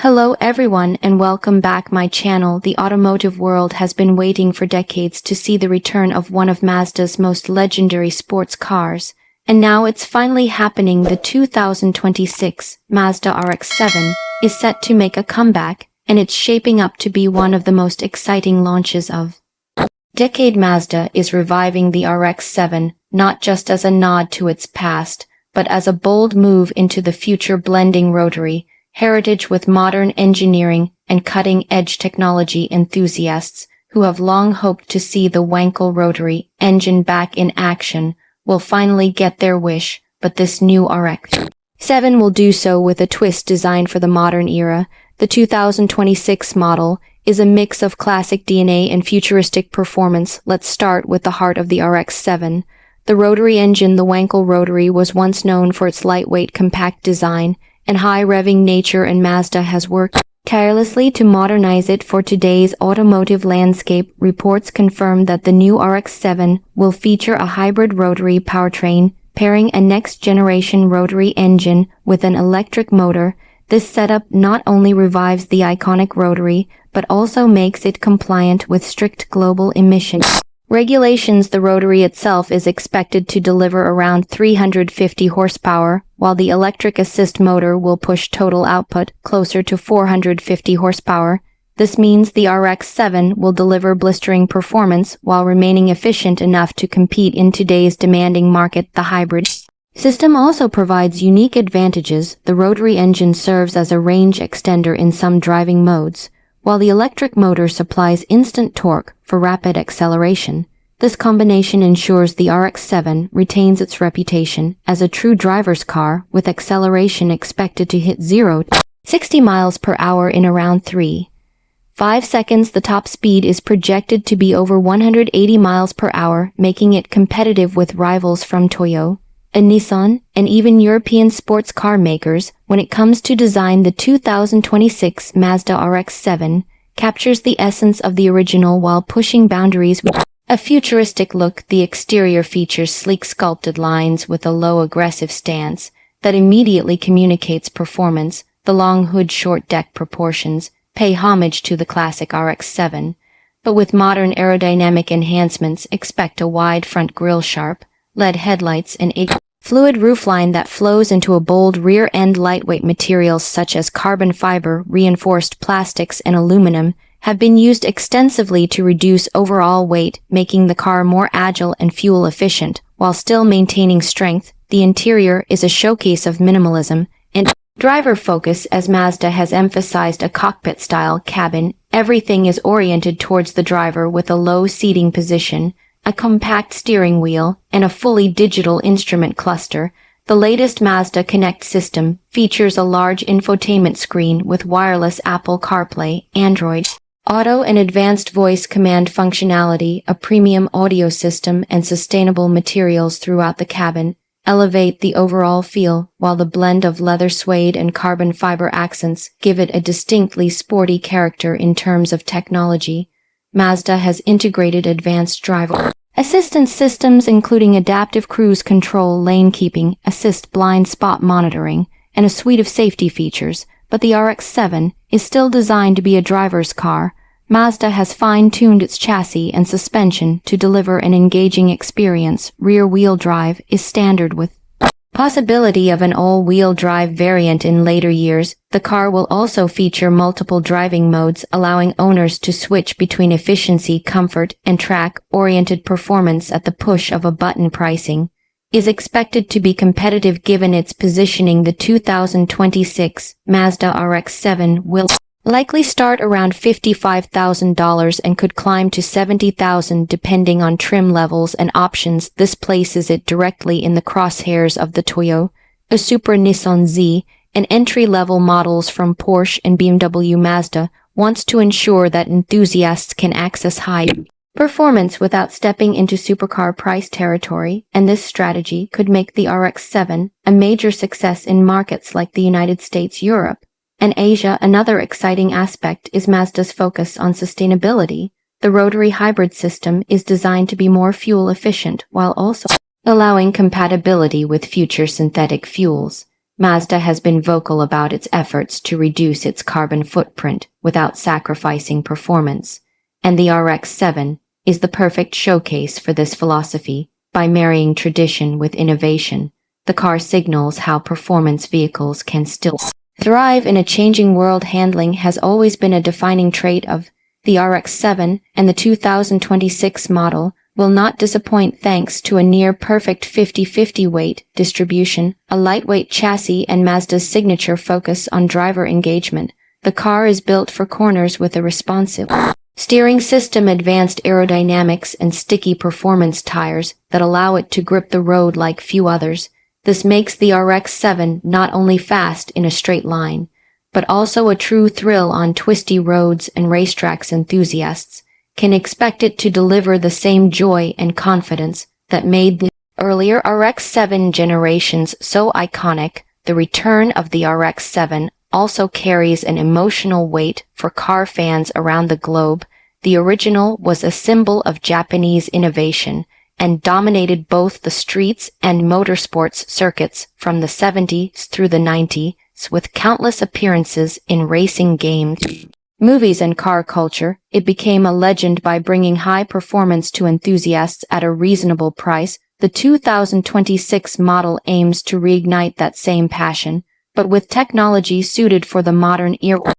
Hello everyone and welcome back my channel. The automotive world has been waiting for decades to see the return of one of Mazda's most legendary sports cars. And now it's finally happening. The 2026 Mazda RX-7 is set to make a comeback, and it's shaping up to be one of the most exciting launches of decade. Mazda is reviving the RX-7, not just as a nod to its past, but as a bold move into the future, blending Rotary heritage with modern engineering and cutting-edge technology. Enthusiasts who have long hoped to see the Wankel Rotary engine back in action will finally get their wish, but this new RX-7 will do so with a twist designed for the modern era. The 2026 model is a mix of classic DNA and futuristic performance. Let's start with the heart of the RX-7. The Rotary engine. The Wankel Rotary was once known for its lightweight, compact design and high-revving nature, and Mazda has worked tirelessly to modernize it for today's automotive landscape. Reports confirm that the new RX-7 will feature a hybrid rotary powertrain, pairing a next-generation rotary engine with an electric motor. This setup not only revives the iconic Rotary, but also makes it compliant with strict global emission regulations. The Rotary itself is expected to deliver around 350 horsepower, while the electric assist motor will push total output closer to 450 horsepower. This means the RX-7 will deliver blistering performance while remaining efficient enough to compete in today's demanding market. The hybrid system also provides unique advantages. The Rotary engine serves as a range extender in some driving modes, while the electric motor supplies instant torque for rapid acceleration. This combination ensures the RX-7 retains its reputation as a true driver's car, with acceleration expected to hit 0 to 60 miles per hour in around 3.5 seconds. The top speed is projected to be over 180 miles per hour, making it competitive with rivals from Toyota and Nissan, and even European sports car makers. When it comes to design, the 2026 Mazda RX-7 captures the essence of the original while pushing boundaries with a futuristic look. The exterior features sleek sculpted lines with a low, aggressive stance that immediately communicates performance. The long hood, short deck proportions pay homage to the classic RX-7, but with modern aerodynamic enhancements. Expect a wide front grille, sharp LED headlights, and a fluid roofline that flows into a bold rear end. Lightweight materials such as carbon fiber, reinforced plastics, and aluminum have been used extensively to reduce overall weight, making the car more agile and fuel efficient while still maintaining strength. The interior is a showcase of minimalism and driver focus, as Mazda has emphasized a cockpit-style cabin. Everything is oriented towards the driver, with a low seating position, a compact steering wheel, and a fully digital instrument cluster. The latest Mazda Connect system features a large infotainment screen with wireless Apple CarPlay, Android Auto, and advanced voice command functionality. A premium audio system and sustainable materials throughout the cabin elevate the overall feel, while the blend of leather, suede, and carbon fiber accents give it a distinctly sporty character. In terms of technology, Mazda has integrated advanced driver assistance systems, including adaptive cruise control, lane keeping assist, blind spot monitoring, and a suite of safety features. But the RX-7 is still designed to be a driver's car. Mazda has fine-tuned its chassis and suspension to deliver an engaging experience. Rear-wheel drive is standard, with possibility of an all-wheel drive variant in later years. The car will also feature multiple driving modes, allowing owners to switch between efficiency, comfort, and track-oriented performance at the push of a button. Pricing is expected to be competitive given its positioning. The 2026 Mazda RX-7 will likely start around $55,000 and could climb to $70,000 depending on trim levels and options. This places it directly in the crosshairs of the Toyota, a Supra, Nissan Z, and entry-level models from Porsche and BMW. Mazda wants to ensure that enthusiasts can access high performance without stepping into supercar price territory, and this strategy could make the RX-7 a major success in markets like the United States, Europe, and Asia. Another exciting aspect is Mazda's focus on sustainability. The Rotary hybrid system is designed to be more fuel efficient while also allowing compatibility with future synthetic fuels. Mazda has been vocal about its efforts to reduce its carbon footprint without sacrificing performance, and the RX-7 is the perfect showcase for this philosophy. By marrying tradition with innovation, the car signals how performance vehicles can still thrive in a changing world. Handling has always been a defining trait of the RX-7, and the 2026 model will not disappoint thanks to a near-perfect 50-50 weight distribution, a lightweight chassis, and Mazda's signature focus on driver engagement. The car is built for corners with a responsive steering system, advanced aerodynamics, and sticky performance tires that allow it to grip the road like few others. This makes the RX-7 not only fast in a straight line, but also a true thrill on twisty roads, and racetracks enthusiasts can expect it to deliver the same joy and confidence that made the earlier RX-7 generations so iconic. The return of the RX-7 also carries an emotional weight for car fans around the globe. The original was a symbol of Japanese innovation and dominated both the streets and motorsports circuits from the 70s through the 90s, with countless appearances in racing games, movies, and car culture. It became a legend by bringing high performance to enthusiasts at a reasonable price. The 2026 model aims to reignite that same passion, but with technology suited for the modern era.